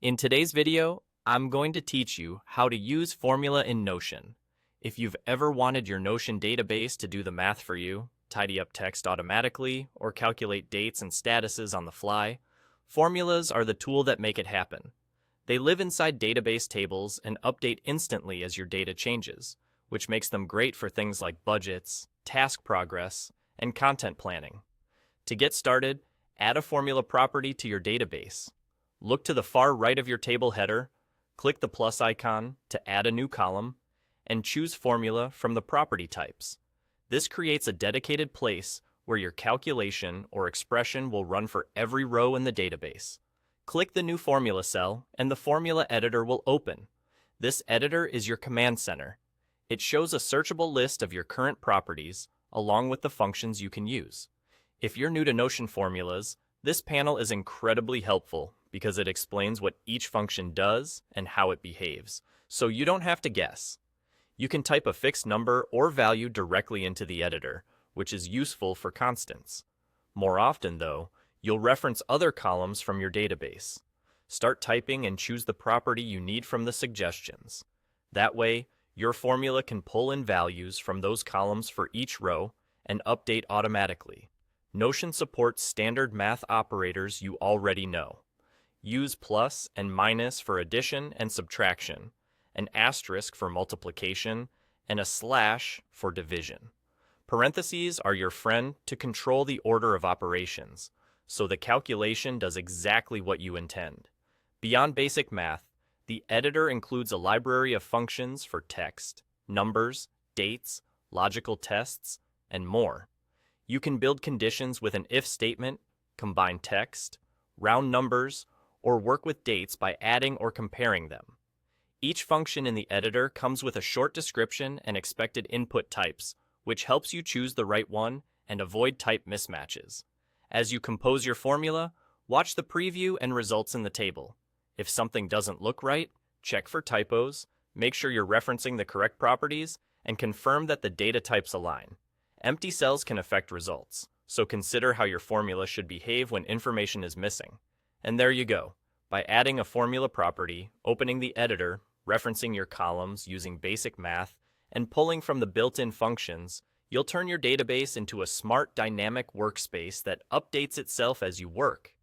In today's video, I'm going to teach you how to use formula in Notion. If you've ever wanted your Notion database to do the math for you, tidy up text automatically, or calculate dates and statuses on the fly, formulas are the tool that make it happen. They live inside database tables and update instantly as your data changes, which makes them great for things like budgets, task progress, and content planning. To get started, add a formula property to your database. Look to the far right of your table header, click the plus icon to add a new column, and choose Formula from the property types. This creates a dedicated place where your calculation or expression will run for every row in the database. Click the new formula cell and the formula editor will open. This editor is your command center. It shows a searchable list of your current properties along with the functions you can use. If you're new to Notion formulas, this panel is incredibly helpful because it explains what each function does and how it behaves, so you don't have to guess. You can type a fixed number or value directly into the editor, which is useful for constants. More often, though, you'll reference other columns from your database. Start typing and choose the property you need from the suggestions. That way, your formula can pull in values from those columns for each row and update automatically. Notion supports standard math operators you already know. Use plus and minus for addition and subtraction, an asterisk for multiplication, and a slash for division. Parentheses are your friend to control the order of operations, so the calculation does exactly what you intend. Beyond basic math, the editor includes a library of functions for text, numbers, dates, logical tests, and more. You can build conditions with an if statement, combine text, round numbers, or work with dates by adding or comparing them. Each function in the editor comes with a short description and expected input types, which helps you choose the right one and avoid type mismatches. As you compose your formula, watch the preview and results in the table. If something doesn't look right, check for typos, make sure you're referencing the correct properties, and confirm that the data types align. Empty cells can affect results, so consider how your formula should behave when information is missing. And there you go. By adding a formula property, opening the editor, referencing your columns using basic math, and pulling from the built-in functions, you'll turn your database into a smart, dynamic workspace that updates itself as you work.